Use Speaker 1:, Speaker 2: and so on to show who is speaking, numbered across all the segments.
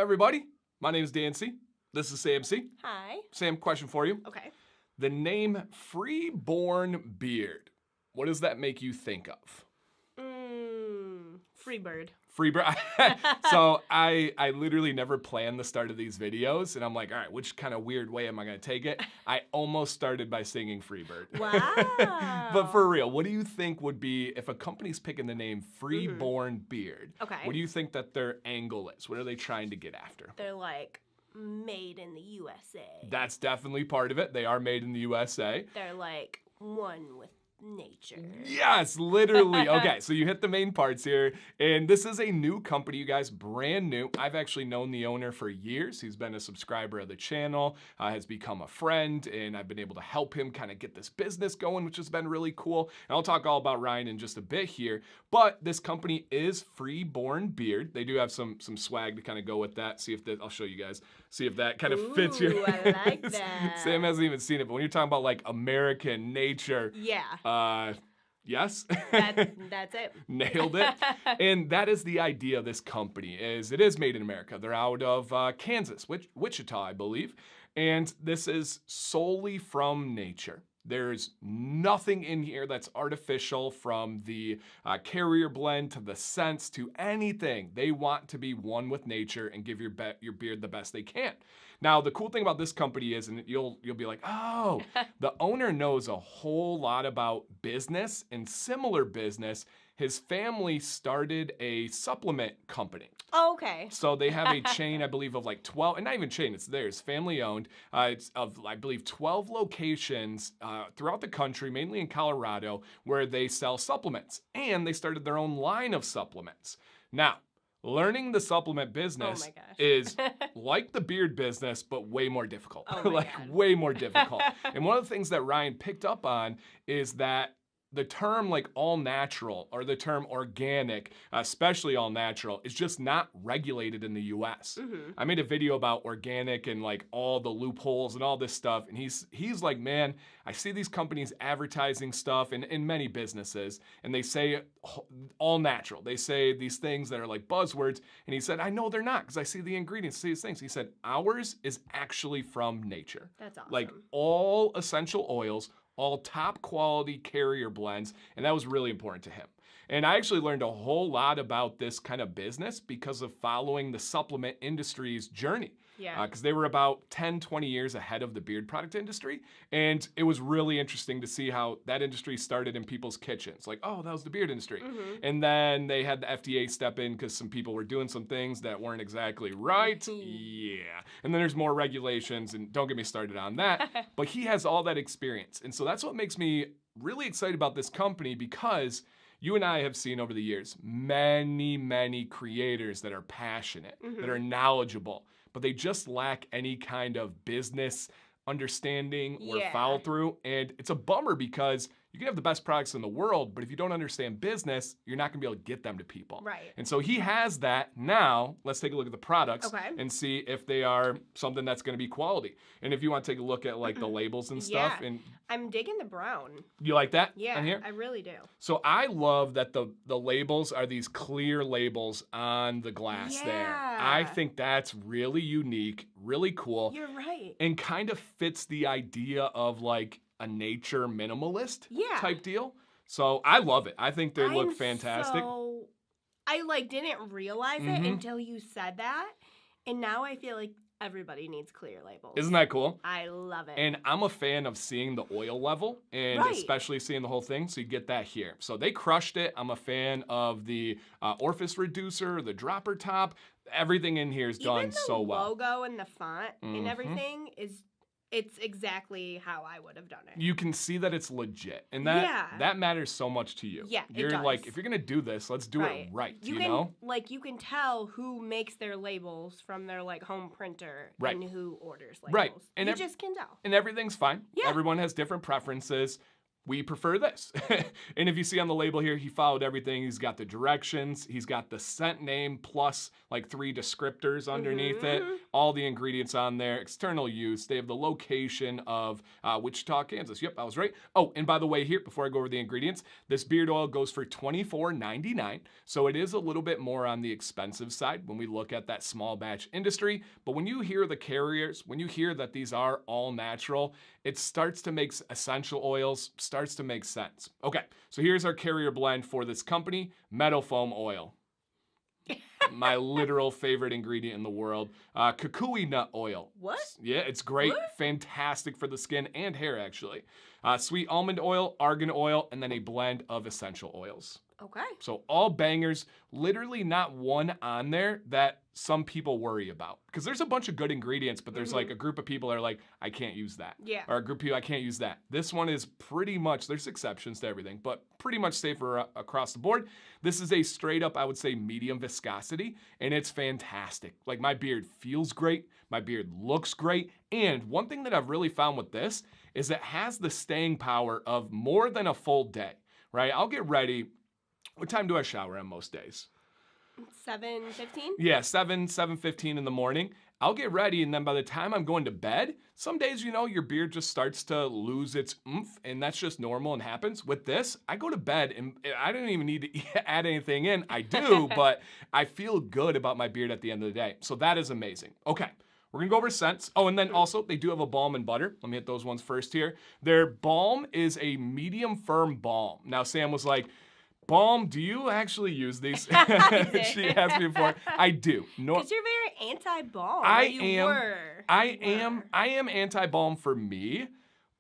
Speaker 1: everybody? My name is Dancy. This is Sam C.
Speaker 2: Hi.
Speaker 1: Sam, question for you.
Speaker 2: Okay.
Speaker 1: The name Freeborn Beard, what does that make you think of?
Speaker 2: Freebird.
Speaker 1: Freebird. So I literally never plan the start of these videos, and I'm like, all right, which kind of weird way am I going to take it? I almost started by singing Freebird.
Speaker 2: Wow.
Speaker 1: But for real, what do you think would be, if a company's picking the name Freeborn Beard,
Speaker 2: Okay.
Speaker 1: what do you think that their angle is? What are they trying to get after?
Speaker 2: They're like made in the USA.
Speaker 1: That's definitely part of it. They are made in the USA.
Speaker 2: They're like one with nature.
Speaker 1: Yes, literally. Okay, so you hit the main parts here. And this is a new company, you guys, brand new. I've actually known the owner for years. He's been a subscriber of the channel, has become a friend, and I've been able to help him kind of get this business going, which has been really cool. And I'll talk all about Ryan in just a bit here. But this company is Freeborn Beard. They do have some swag to kind of go with that. See if that, I'll show you guys. See if that kind of fits your...
Speaker 2: I like that.
Speaker 1: Sam hasn't even seen it, but when you're talking about like American nature...
Speaker 2: Yeah.
Speaker 1: Yes.
Speaker 2: That's it.
Speaker 1: Nailed it. And that is the idea of this company, is it is made in America. They're out of Kansas, Wichita, I believe. And this is solely from nature. There's nothing in here that's artificial, from the carrier blend to the scents to anything. They want to be one with nature and give your beard the best they can. Now, the cool thing about this company is, and you'll be like, oh, the owner knows a whole lot about business and similar business. His family started a supplement company.
Speaker 2: Oh, okay.
Speaker 1: So they have a chain, I believe, of like 12, and not even chain, it's theirs, family owned. It's of, I believe, 12 locations throughout the country, mainly in Colorado, where they sell supplements. And they started their own line of supplements. Now, learning the supplement business is like the beard business, but way more difficult.
Speaker 2: Oh my
Speaker 1: like
Speaker 2: God.
Speaker 1: Way more difficult. And one of the things that Ryan picked up on is that the term like all natural, or the term organic, especially all natural, is just not regulated in the US. I made a video about organic and like all the loopholes and all this stuff. And he's like, man, I see these companies advertising stuff in many businesses, and they say all natural. They say these things that are like buzzwords. And he said, I know they're not, because I see the ingredients, see these things. He said, ours is actually from nature.
Speaker 2: That's awesome.
Speaker 1: Like all essential oils, all top quality carrier blends, and that was really important to him. And I actually learned a whole lot about this kind of business because of following the supplement industry's journey.
Speaker 2: Yeah.
Speaker 1: Because they were about 10, 20 years ahead of the beard product industry. And it was really interesting to see how that industry started in people's kitchens. Like, oh, that was the beard industry. And then they had the FDA step in because some people were doing some things that weren't exactly right. Yeah. And then there's more regulations, and don't get me started on that. But he has all that experience. And so that's what makes me really excited about this company, because you and I have seen over the years many, many creators that are passionate, that are knowledgeable, but they just lack any kind of business understanding or follow through. And it's a bummer, because you can have the best products in the world, but if you don't understand business, you're not gonna be able to get them to people.
Speaker 2: Right.
Speaker 1: And so he has that. Now, let's take a look at the products and see if they are something that's gonna be quality. And if you want to take a look at like the labels and stuff.
Speaker 2: Yeah.
Speaker 1: And
Speaker 2: I'm digging the brown.
Speaker 1: you like that?
Speaker 2: Yeah,
Speaker 1: on here?
Speaker 2: I really do.
Speaker 1: So I love that the labels are these clear labels on the glass there. I think that's really unique, really cool.
Speaker 2: You're right.
Speaker 1: And kind of fits the idea of like a nature minimalist type deal. So I love it. I think they look fantastic.
Speaker 2: I like didn't realize it until you said that. And now I feel like everybody needs clear labels.
Speaker 1: Isn't that cool?
Speaker 2: I love it.
Speaker 1: And I'm a fan of seeing the oil level, and especially seeing the whole thing, so you get that here. So they crushed it. I'm a fan of the orifice reducer, the dropper top. Everything in here is done so well.
Speaker 2: The logo and the font and everything it's exactly how I would have done it.
Speaker 1: You can see that it's legit, and that matters so much to you.
Speaker 2: Yeah,
Speaker 1: you're
Speaker 2: it does.
Speaker 1: like, if you're gonna do this, let's do it right. You know,
Speaker 2: like you can tell who makes their labels from their like home printer and who orders labels.
Speaker 1: Right, and
Speaker 2: you just can tell.
Speaker 1: And everything's fine.
Speaker 2: Yeah.
Speaker 1: Everyone has different preferences. we prefer this. And if you see on the label here, he followed everything. He's got the directions, he's got the scent name plus like 3 descriptors underneath it, all the ingredients on there, external use. They have the location of Wichita, Kansas. Yep, I was right. Oh, and by the way here, before I go over the ingredients, this beard oil goes for $24.99. So it is a little bit more on the expensive side when we look at that small batch industry. But when you hear the carriers, when you hear that these are all natural, it starts to make essential oils, starts to make sense. Okay, so here's our carrier blend for this company, meadow foam oil. My literal favorite ingredient in the world. Kukui nut oil.
Speaker 2: What?
Speaker 1: Yeah, it's great.
Speaker 2: What?
Speaker 1: Fantastic for the skin and hair, actually. Sweet almond oil, argan oil, and then a blend of essential oils.
Speaker 2: Okay.
Speaker 1: So all bangers, literally not one on there that some people worry about. Because there's a bunch of good ingredients, but there's like a group of people that are like, I can't use that.
Speaker 2: Yeah.
Speaker 1: Or a group of people, I can't use that. This one is pretty much, there's exceptions to everything, but pretty much safer across the board. This is a straight up, I would say, medium viscosity, and it's fantastic. Like my beard feels great, my beard looks great, and one thing that I've really found with this is it has the staying power of more than a full day, right? I'll get ready. What time do I shower on most days?
Speaker 2: 7:15?
Speaker 1: Yeah, 7:15 in the morning. I'll get ready, and then by the time I'm going to bed, some days, you know, your beard just starts to lose its oomph, and that's just normal and happens. With this, I go to bed, and I don't even need to add anything in. I do, but I feel good about my beard at the end of the day. So that is amazing. Okay. We're gonna go over scents. Oh, and then also they do have a balm and butter. Let me hit those ones first here. Their balm is a medium firm balm. Now, Sam was like, Balm, do you actually use these? She asked me before. I do. No,
Speaker 2: because you're very anti-balm.
Speaker 1: I am anti-balm for me,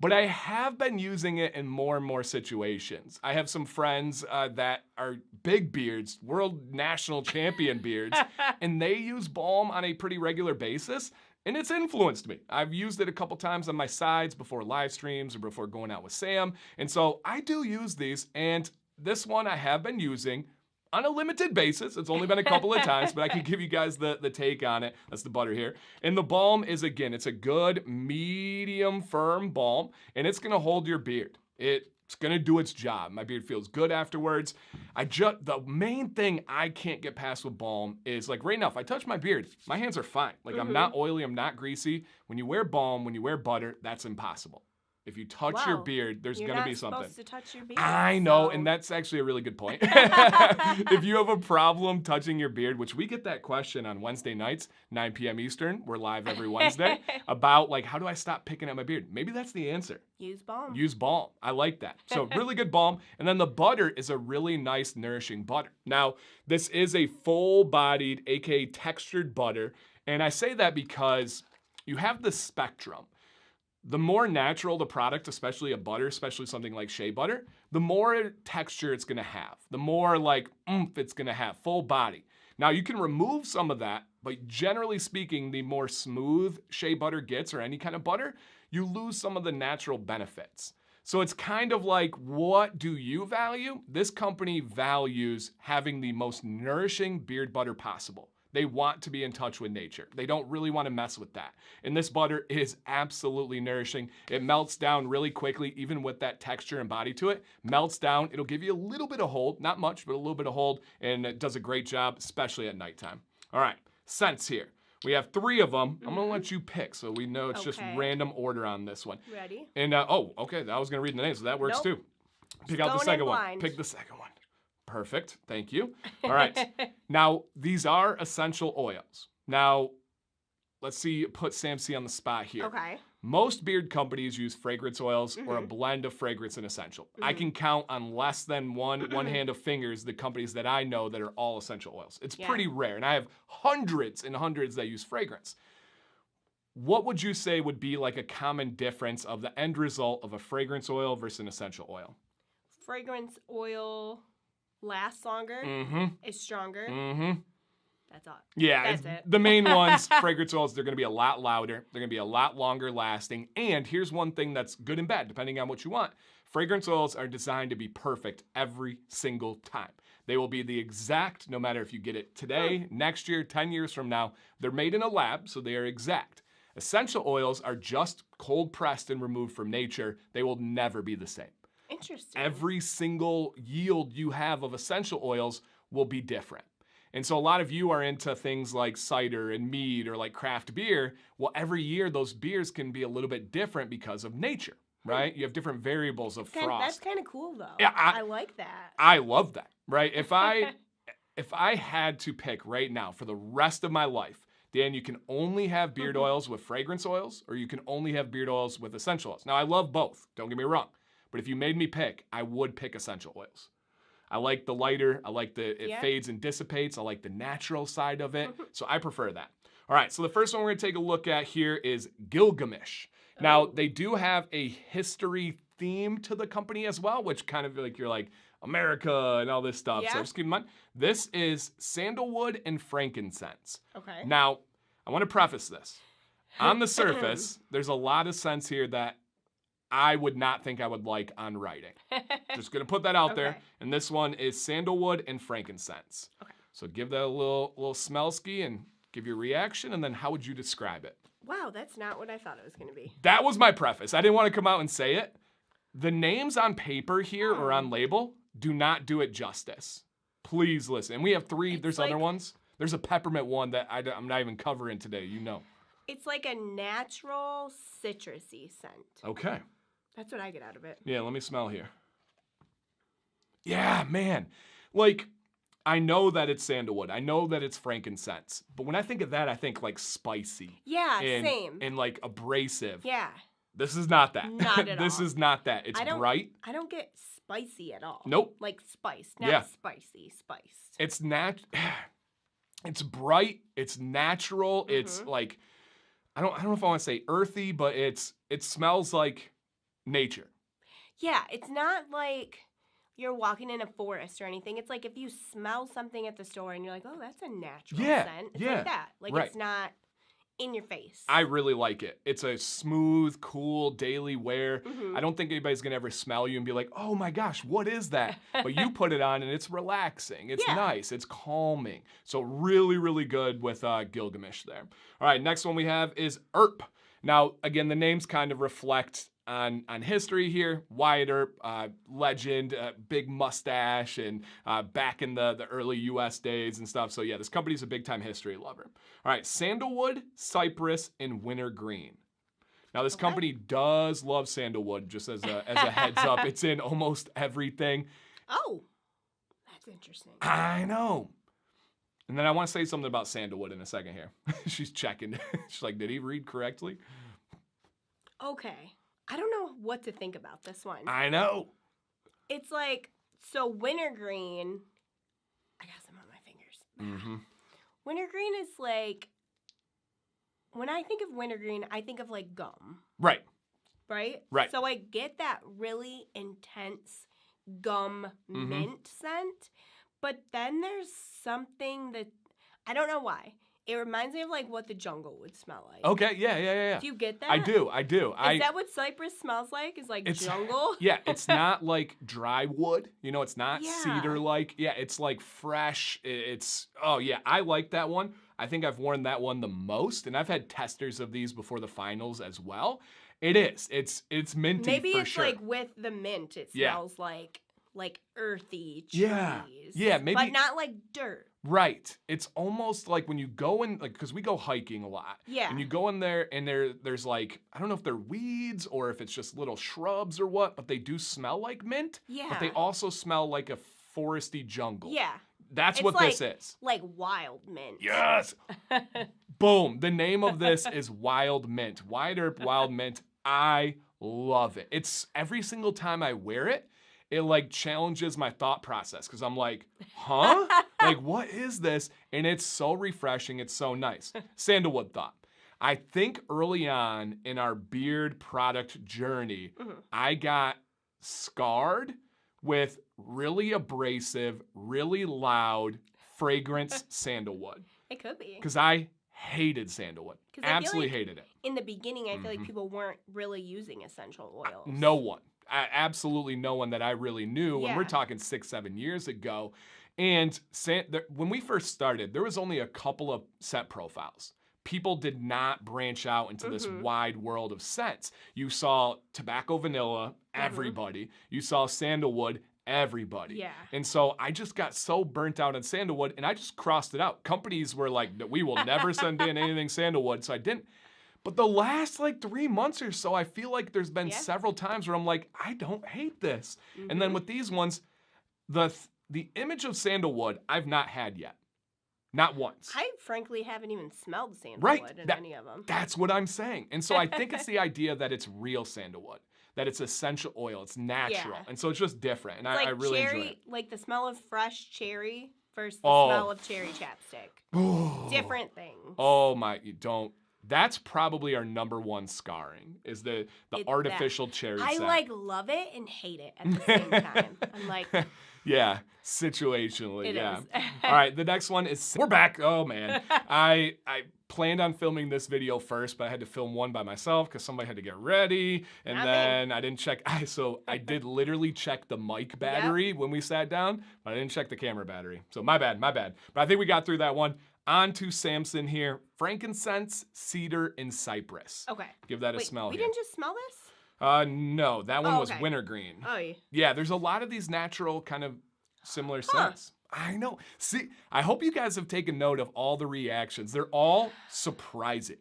Speaker 1: but I have been using it in more and more situations. I have some friends that are big beards, world national champion beards, and they use balm on a pretty regular basis. And it's influenced me. I've used it a couple times on my sides before live streams or before going out with Sam. And so I do use these, and this one I have been using on a limited basis. It's only been a couple of times, but I can give you guys the take on it. That's the butter here. And the balm is, again, it's a good medium firm balm, and it's gonna hold your beard. It's gonna do its job. My beard feels good afterwards. The main thing I can't get past with balm is, like right now, if I touch my beard, my hands are fine. Like I'm not oily, I'm not greasy. When you wear balm, when you wear butter, that's impossible. If you touch your beard, there's going to be something.
Speaker 2: You're not supposed to touch your beard.
Speaker 1: I know, and that's actually a really good point. If you have a problem touching your beard, which we get that question on Wednesday nights, 9 p.m. Eastern, we're live every Wednesday, about like, how do I stop picking at my beard? Maybe that's the answer.
Speaker 2: Use balm.
Speaker 1: Use balm. I like that. So really good balm. And then the butter is a really nice, nourishing butter. Now, this is a full-bodied, aka textured butter. And I say that because you have the spectrum. The more natural the product, especially a butter, especially something like shea butter, the more texture it's gonna have, the more like oomph it's gonna have, full body. Now you can remove some of that, but generally speaking, the more smooth shea butter gets, or any kind of butter, you lose some of the natural benefits. So it's kind of like, what do you value? This company values having the most nourishing beard butter possible. They want to be in touch with nature. They don't really want to mess with that. And this butter is absolutely nourishing. It melts down really quickly, even with that texture and body to it. Melts down. It'll give you a little bit of hold, not much, but a little bit of hold, and it does a great job, especially at nighttime. All right, scents here. We have 3 of them. I'm gonna let you pick, so we know it's just random order on this one.
Speaker 2: Ready?
Speaker 1: And oh, okay, I was gonna read the names, so that works too. Pick out the second one. Pick the second one. Perfect, thank you. All right, now these are essential oils. Now, let's see, put Sam C on the spot here.
Speaker 2: Okay.
Speaker 1: Most beard companies use fragrance oils or a blend of fragrance and essential. I can count on less than one hand of fingers the companies that I know that are all essential oils. It's pretty rare, and I have hundreds and hundreds that use fragrance. What would you say would be like a common difference of the end result of a fragrance oil versus an essential oil?
Speaker 2: Fragrance oil lasts longer, is stronger. That's all.
Speaker 1: Yeah,
Speaker 2: that's it.
Speaker 1: The main ones, fragrance oils, they're gonna be a lot louder, they're gonna be a lot longer lasting, and here's one thing that's good and bad, depending on what you want. Fragrance oils are designed to be perfect every single time. They will be the exact, no matter if you get it today, next year, 10 years from now, they're made in a lab, so they are exact. Essential oils are just cold pressed and removed from nature. They will never be the same.
Speaker 2: Interesting.
Speaker 1: Every single yield you have of essential oils will be different. And so a lot of you are into things like cider and mead or like craft beer. Well, every year those beers can be a little bit different because of nature, right? You have different variables of frost.
Speaker 2: That's kind of cool, though.
Speaker 1: Yeah,
Speaker 2: I like that.
Speaker 1: I love that, right? If I had to pick right now for the rest of my life, Dan, you can only have beard oils with fragrance oils, or you can only have beard oils with essential oils. Now, I love both, don't get me wrong. But if you made me pick, I would pick essential oils. I like the lighter, I like it fades and dissipates, I like the natural side of it, so I prefer that. All right, so the first one we're gonna take a look at here is Gilgamesh. Now, they do have a history theme to the company as well, which kind of like, you're like, America and all this stuff, so just keep in mind. This is sandalwood and frankincense.
Speaker 2: Okay.
Speaker 1: Now, I wanna preface this. On the surface, there's a lot of scents here that I would not think I would like on writing. Just gonna put that out there. And this one is sandalwood and frankincense. Okay. So give that a little smell ski and give your reaction, and then how would you describe it?
Speaker 2: Wow, that's not what I thought it was gonna be.
Speaker 1: That was my preface. I didn't want to come out and say it. The names on paper here or on label do not do it justice. Please listen. And we have 3, there's other ones. There's a peppermint one that I'm not even covering today, you know.
Speaker 2: It's like a natural citrusy scent.
Speaker 1: Okay.
Speaker 2: That's what I get out of it.
Speaker 1: Yeah, let me smell here. Yeah, man. Like, I know that it's sandalwood. I know that it's frankincense. But when I think of that, I think like spicy.
Speaker 2: Yeah, same.
Speaker 1: And like abrasive.
Speaker 2: Yeah.
Speaker 1: This is not that.
Speaker 2: Not at all.
Speaker 1: This is not that. It's bright.
Speaker 2: I don't get spicy at all.
Speaker 1: Nope.
Speaker 2: Like spice, not spicy, spice.
Speaker 1: It's it's bright, it's natural, it's like, I don't know if I want to say earthy, but it smells like nature.
Speaker 2: Yeah, it's not like you're walking in a forest or anything. It's like if you smell something at the store and you're like, oh, that's a natural scent. It's like that. Like it's not in your face.
Speaker 1: I really like it. It's a smooth, cool, daily wear. I don't think anybody's gonna ever smell you and be like, oh my gosh, what is that? But you put it on and it's relaxing. It's nice. It's calming. So really, really good with Gilgamesh there. All right, next one we have is Earp. Now, again, the names kind of reflect on history here. Wyatt Earp, legend, big mustache, and back in the early US days and stuff. So yeah, this company's a big time history lover. All right, sandalwood, cypress, and wintergreen. Now this company does love sandalwood, just as a heads up. It's in almost everything.
Speaker 2: Oh, that's interesting.
Speaker 1: I know. And then I want to say something about sandalwood in a second here. She's checking. She's like, did he read correctly?
Speaker 2: Okay. I don't know what to think about this one.
Speaker 1: I know.
Speaker 2: It's like, so wintergreen, I got some on my fingers. Wintergreen is like, when I think of wintergreen, I think of like gum.
Speaker 1: Right.
Speaker 2: Right?
Speaker 1: Right.
Speaker 2: So I get that really intense gum mint scent, but then there's something that, I don't know why. It reminds me of like what the jungle would smell like.
Speaker 1: Okay, yeah.
Speaker 2: Do you get that?
Speaker 1: I do.
Speaker 2: Is that what cypress smells like? Is like jungle?
Speaker 1: Yeah, it's not like dry wood. You know, it's not cedar-like. Yeah, it's like fresh. I like that one. I think I've worn that one the most, and I've had testers of these before the finals as well. It is. It's minty
Speaker 2: Maybe
Speaker 1: for
Speaker 2: it's
Speaker 1: sure.
Speaker 2: like with the mint, it smells like earthy trees.
Speaker 1: Yeah, maybe.
Speaker 2: But not like dirt.
Speaker 1: Right. It's almost like when you go in, like, because we go hiking a lot.
Speaker 2: Yeah.
Speaker 1: And you go in there and there's like, I don't know if they're weeds or if it's just little shrubs or what, but they do smell like mint.
Speaker 2: Yeah.
Speaker 1: But they also smell like a foresty jungle.
Speaker 2: Yeah.
Speaker 1: That's what this is.
Speaker 2: Like wild mint.
Speaker 1: Yes. Boom. The name of this is Wild Mint. Wyatt Earp Wild Mint. I love it. It's every single time I wear it, it like challenges my thought process because I'm like, huh? Like, what is this? And it's so refreshing. It's so nice. Sandalwood thought. I think early on in our beard product journey, I got scarred with really abrasive, really loud fragrance sandalwood.
Speaker 2: It could be.
Speaker 1: Because I hated sandalwood. Absolutely hated it.
Speaker 2: In the beginning, I feel like people weren't really using essential oils.
Speaker 1: No one. Absolutely no one that I really knew. And we're talking 6-7 years ago. And when we first started, there was only a couple of scent profiles. people did not branch out into this wide world of scents. You saw tobacco vanilla, everybody. You saw sandalwood, everybody.
Speaker 2: Yeah.
Speaker 1: And so I just got so burnt out on sandalwood, and I just crossed it out. Companies were like, we will never send in anything sandalwood, so I didn't. But the last like 3 months or so, I feel like there's been several times where I'm like, I don't hate this. And then with these ones, the image of sandalwood I've not had yet. Not once.
Speaker 2: I frankly haven't even smelled sandalwood in any of them.
Speaker 1: That's what I'm saying. And so I think it's the idea that it's real sandalwood, that it's essential oil, it's natural. And so it's just different. And I really enjoy it.
Speaker 2: Like the smell of fresh cherry versus the smell of cherry chapstick. Different things.
Speaker 1: Oh my, you don't. That's probably our number one scarring is the artificial cherry scent.
Speaker 2: I like love it and hate it at the same time. I'm like,
Speaker 1: yeah, situationally.
Speaker 2: It
Speaker 1: yeah.
Speaker 2: is.
Speaker 1: All right, the next one is we're back. Oh man, I planned on filming this video first, but I had to film one by myself because somebody had to get ready, and then I didn't check. So I did literally check the mic battery when we sat down, but I didn't check the camera battery. So my bad. But I think we got through that one. On to Samson here. Frankincense, cedar, and cypress.
Speaker 2: Okay.
Speaker 1: Give that a smell
Speaker 2: we
Speaker 1: here.
Speaker 2: didn't just smell this?
Speaker 1: No, that one was wintergreen.
Speaker 2: Oh, yeah.
Speaker 1: Yeah, there's a lot of these natural kind of similar scents. I know. See, I hope you guys have taken note of all the reactions. They're all surprising.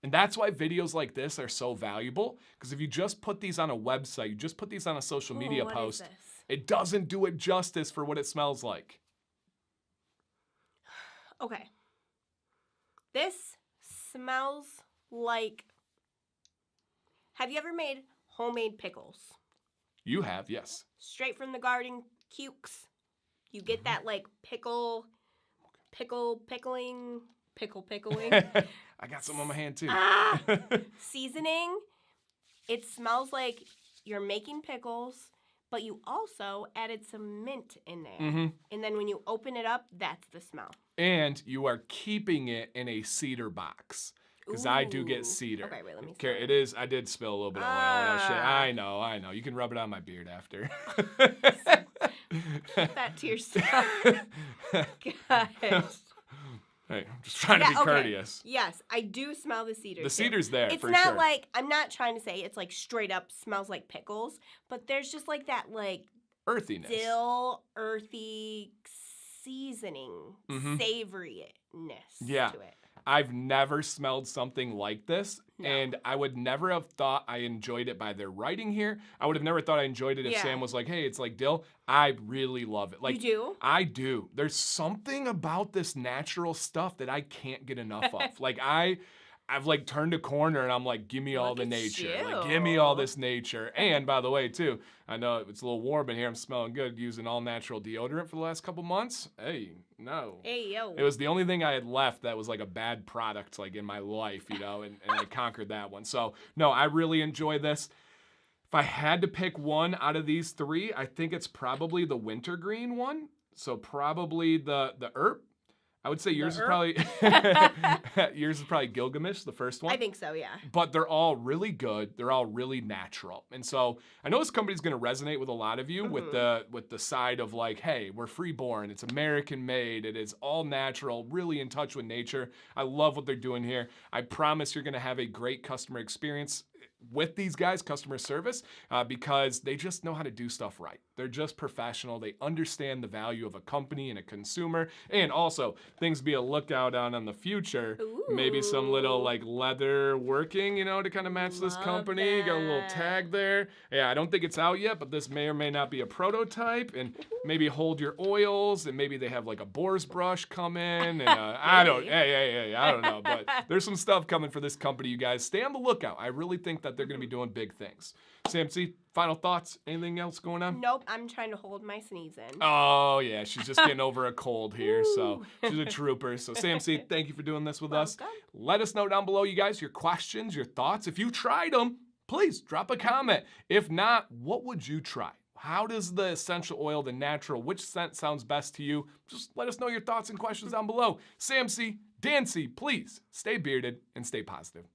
Speaker 1: And that's why videos like this are so valuable, because if you just put these on a website, you just put these on a social media post, it doesn't do it justice for what it smells like.
Speaker 2: Okay. This smells like... Have you ever made homemade pickles?
Speaker 1: You have, yes.
Speaker 2: Straight from the garden, cukes. You get that like pickling.
Speaker 1: I got some on my hand too.
Speaker 2: Seasoning. It smells like you're making pickles, but you also added some mint in there. And then when you open it up, that's the smell.
Speaker 1: And you are keeping it in a cedar box. Because I do get cedar.
Speaker 2: Okay, wait, let me
Speaker 1: see. It is. I did spill a little bit of oil. I know. You can rub it on my beard after.
Speaker 2: Keep that to yourself. Gosh.
Speaker 1: Hey, I'm just trying to be courteous.
Speaker 2: Yes, I do smell the cedar.
Speaker 1: The cedar's there,
Speaker 2: it's
Speaker 1: for
Speaker 2: not
Speaker 1: sure.
Speaker 2: like, I'm not trying to say it's like straight up smells like pickles, but there's just like that like
Speaker 1: earthiness.
Speaker 2: Dill, earthy seasoning, savoriness to it.
Speaker 1: I've never smelled something like this, and I would never have thought I enjoyed it by their writing here. I would have never thought I enjoyed it if Sam was like, hey, it's like dill. I really love it. Like,
Speaker 2: you do?
Speaker 1: I do. There's something about this natural stuff that I can't get enough of. Like, I've like turned a corner and I'm like, give me all the nature. Like, give me all this nature. And by the way, too, I know it's a little warm in here. I'm smelling good using all natural deodorant for the last couple months. Hey, no.
Speaker 2: Hey, yo.
Speaker 1: It was the only thing I had left that was like a bad product like in my life, you know, and I conquered that one. So, no, I really enjoy this. If I had to pick one out of these three, I think it's probably the wintergreen one. So probably the herb. I would say yours is probably Gilgamesh, the first one.
Speaker 2: I think so, yeah.
Speaker 1: But they're all really good. They're all really natural. And so I know this company's going to resonate with a lot of you with the side of like, hey, we're freeborn. It's American made. It is all natural, really in touch with nature. I love what they're doing here. I promise you're going to have a great customer experience with these guys, customer service, because they just know how to do stuff right. They're just professional. They understand the value of a company and a consumer, and also things to be a lookout on in the future.
Speaker 2: Ooh.
Speaker 1: Maybe some little like leather working, you know, to kind of match this company. Got a little tag there. Yeah, I don't think it's out yet, but this may or may not be a prototype, and maybe hold your oils, and maybe they have like a boar's brush coming, and I don't know, but there's some stuff coming for this company, you guys. Stay on the lookout. I really think that they're going to be doing big things. Samsy, final thoughts? Anything else going on?
Speaker 2: Nope, I'm trying to hold my sneeze in.
Speaker 1: Oh, yeah, she's just getting over a cold here, so she's a trooper. So, Samsy, thank you for doing this with us. Let us know down below, you guys, your questions, your thoughts. If you tried them, please drop a comment. If not, what would you try? How does the essential oil, the natural, which scent sounds best to you? Just let us know your thoughts and questions down below. Samsy, Dancy, please stay bearded and stay positive.